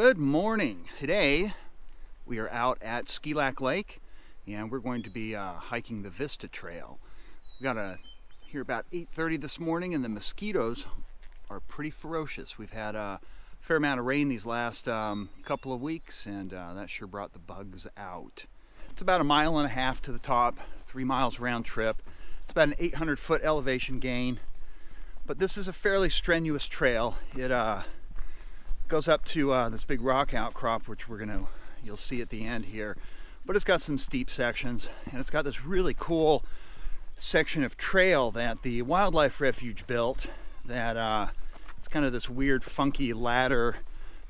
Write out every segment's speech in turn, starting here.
Good morning. Today we are out at Skilak Lake and we're going to be hiking the Vista Trail. We got here about 8:30 this morning and the mosquitoes are pretty ferocious. We've had a fair amount of rain these last couple of weeks and that sure brought the bugs out. It's about 1.5 miles to the top, 3 miles round trip. It's about an 800-foot elevation gain, but this is a fairly strenuous trail. It goes up to this big rock outcrop, which you'll see at the end here, but it's got some steep sections and it's got this really cool section of trail that the Wildlife Refuge built that it's kind of this weird funky ladder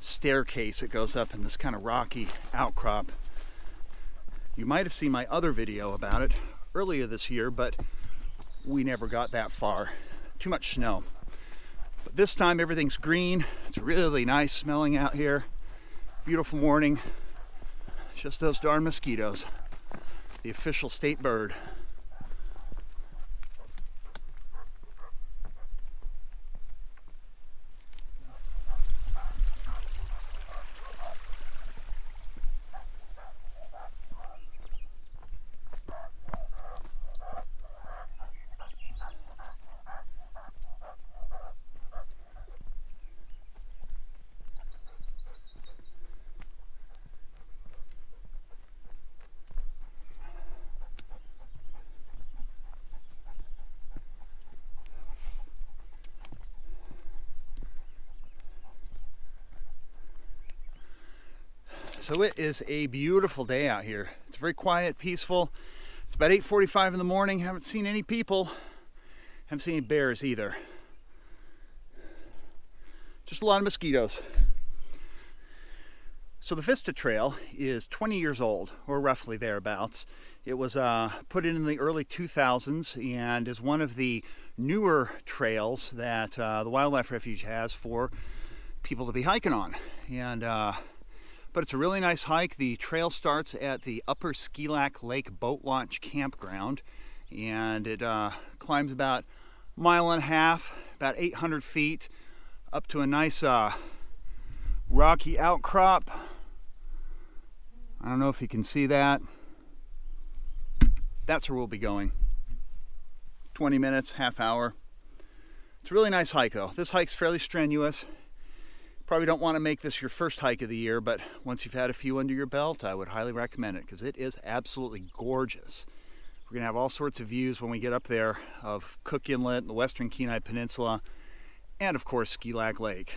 staircase that goes up in this kind of rocky outcrop. You might have seen my other video about it earlier this year, but we never got that far. Too much snow. But this time everything's green. It's really nice smelling out here. Beautiful morning. Just those darn mosquitoes. The official state bird. So it is a beautiful day out here. It's very quiet, peaceful. It's about 8:45 in the morning. Haven't seen any people. Haven't seen any bears either. Just a lot of mosquitoes. So the Vista Trail is 20 years old, or roughly thereabouts. It was put in the early 2000s and is one of the newer trails that the Wildlife Refuge has for people to be hiking on. But it's a really nice hike. The trail starts at the upper Skilak Lake boat launch campground, and it climbs about 1.5 miles, about 800 feet, up to a nice rocky outcrop. I don't know if you can see that. That's where we'll be going. 20 minutes, half hour. It's a really nice hike though. This hike's fairly strenuous. Probably don't want to make this your first hike of the year, but once you've had a few under your belt, I would highly recommend it because it is absolutely gorgeous. We're going to have all sorts of views when we get up there of Cook Inlet, the western Kenai Peninsula, and of course Skilak Lake.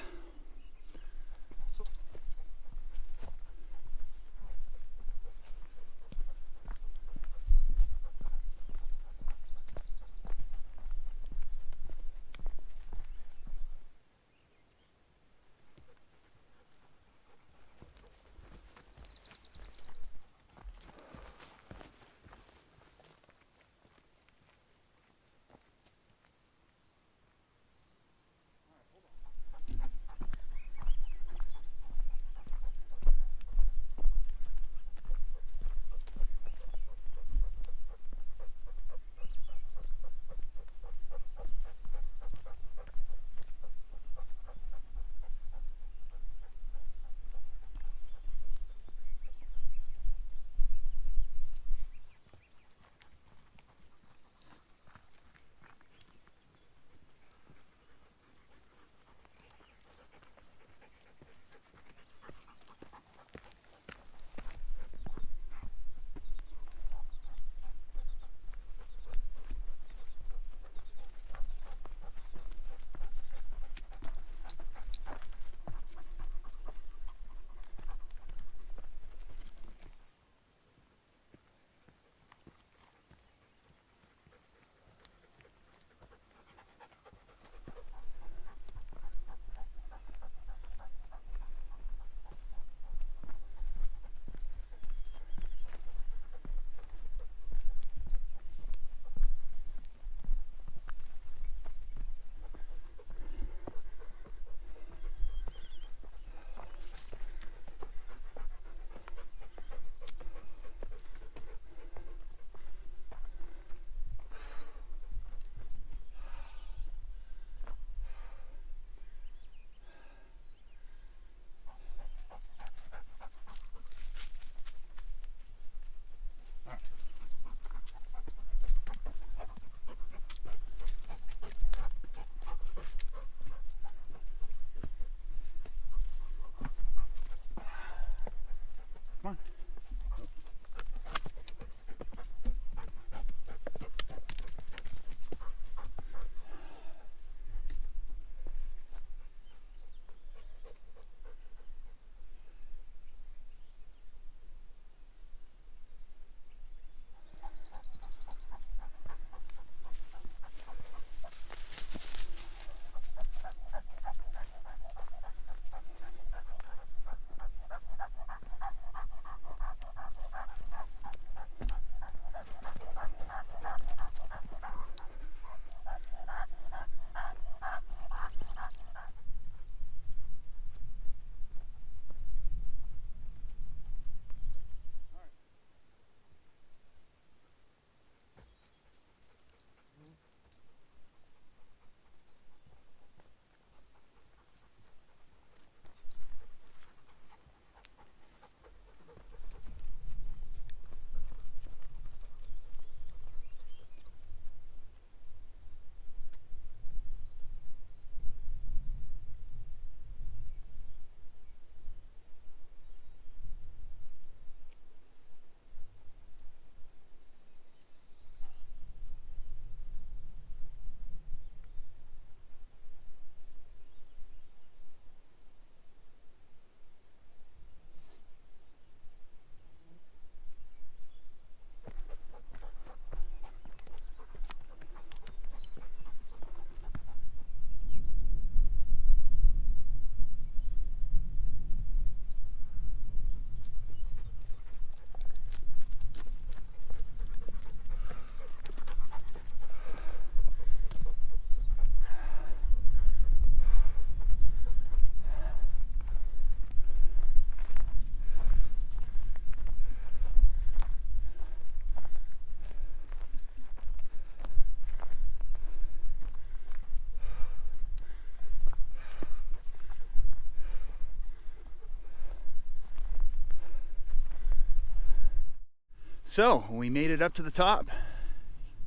So we made it up to the top.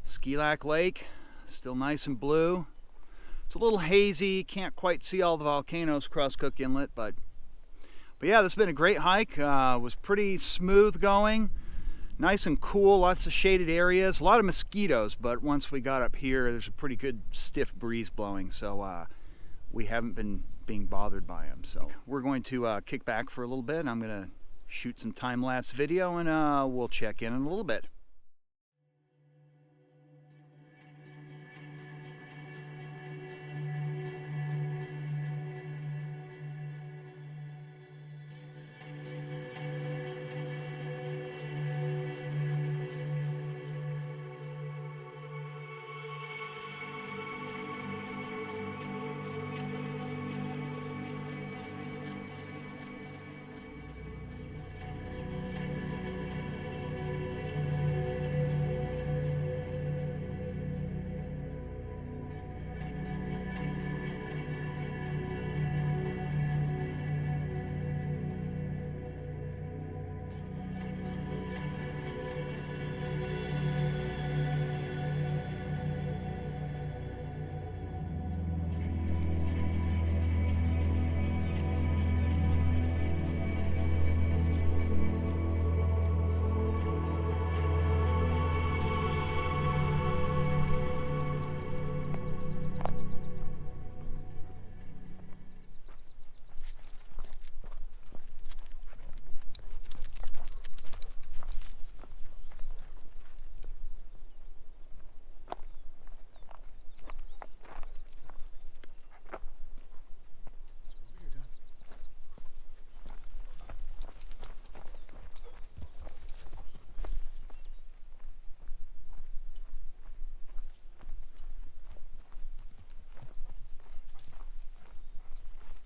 Skilak Lake, still nice and blue. It's a little hazy, can't quite see all the volcanoes across Cook Inlet, but yeah, this has been a great hike. Was pretty smooth going, nice and cool, lots of shaded areas, a lot of mosquitoes, but once we got up here, there's a pretty good stiff breeze blowing, so we haven't been being bothered by them. So we're going to kick back for a little bit. I'm going to shoot some time-lapse video, and we'll check in a little bit.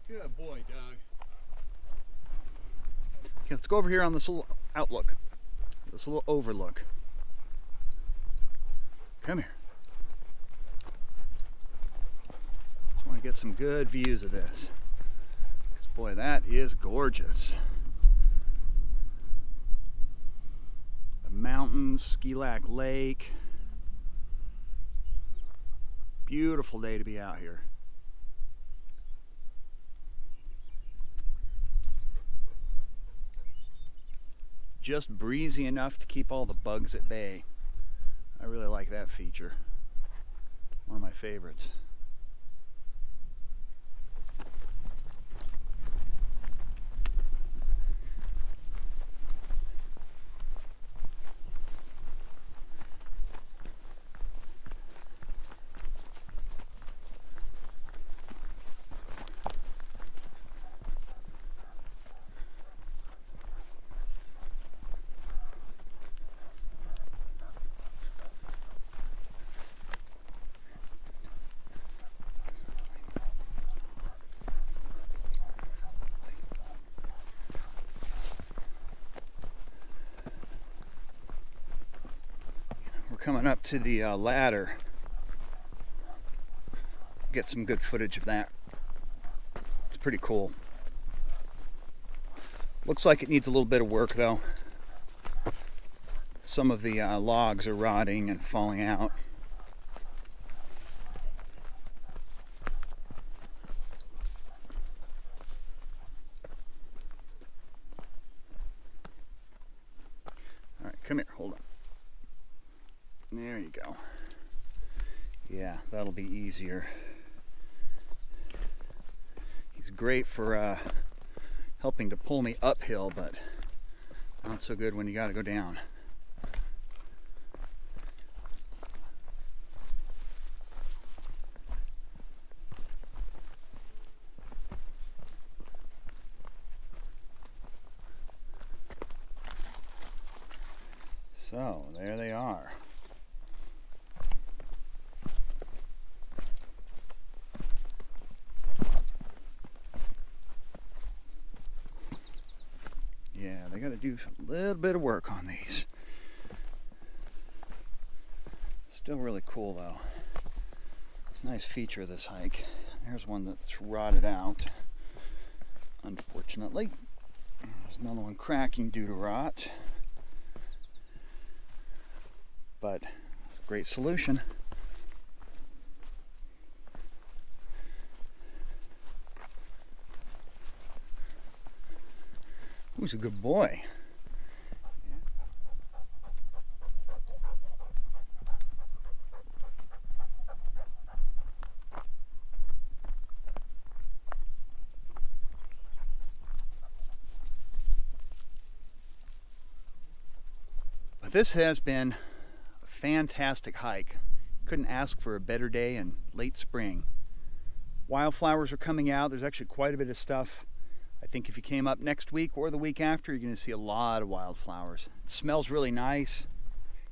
Good boy, Doug. Okay, let's go over here on this little outlook, this little overlook. Come here. Just want to get some good views of this. Because boy, that is gorgeous. The mountains, Skilak Lake. Beautiful day to be out here. Just breezy enough to keep all the bugs at bay. I really like that feature. One of my favorites. Coming up to the ladder, get some good footage of that. It's pretty cool. Looks like it needs a little bit of work though. Some of the logs are rotting and falling out. All right, come here, hold on. There you go. Yeah, that'll be easier. He's great for helping to pull me uphill, but not so good when you gotta go down. So, there they are. Yeah, they got to do a little bit of work on these. Still really cool though. Nice feature of this hike. There's one that's rotted out, unfortunately. There's another one cracking due to rot. but it's a great solution. Who's a good boy? But this has been a fantastic hike. Couldn't ask for a better day in late spring. Wildflowers are coming out. There's actually quite a bit of stuff. I think if you came up next week or the week after, you're going to see a lot of wildflowers. It smells really nice.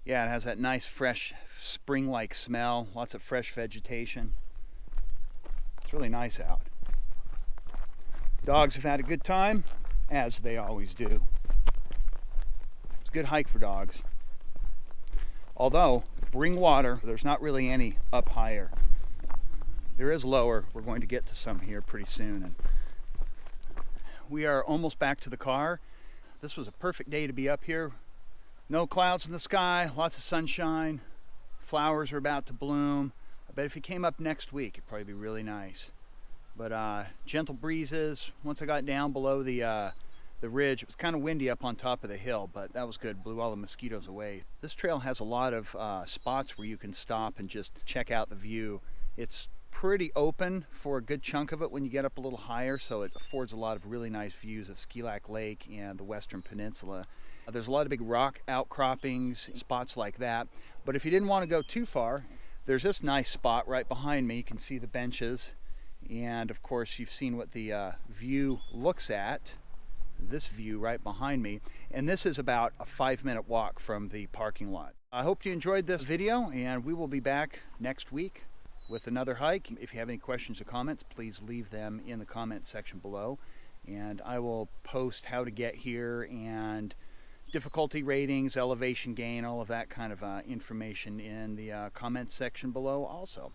Yeah, it has that nice fresh spring-like smell. Lots of fresh vegetation. It's really nice out. Dogs have had a good time, as they always do. It's a good hike for dogs. Although, bring water. There's not really any up higher. There is lower. We're going to get to some here pretty soon. And we are almost back to the car. This was a perfect day to be up here. No clouds in the sky, lots of sunshine. Flowers are about to bloom. I bet if you came up next week, it'd probably be really nice. But gentle breezes. Once I got down below the ridge, it was kind of windy up on top of the hill, but that was good. Blew all the mosquitoes away. This trail has a lot of spots where you can stop and just check out the view. It's pretty open for a good chunk of it when you get up a little higher, so it affords a lot of really nice views of Skilak Lake and the Western Peninsula. There's a lot of big rock outcroppings, spots like that. But if you didn't want to go too far, there's this nice spot right behind me. You can see the benches, and of course you've seen what the view looks at. This view right behind me, and this is about a 5-minute walk from the parking lot. I hope you enjoyed this video, and we will be back next week with another hike. If you have any questions or comments, please leave them in the comment section below, and I will post how to get here and difficulty ratings, elevation gain, all of that kind of information in the comment section below also.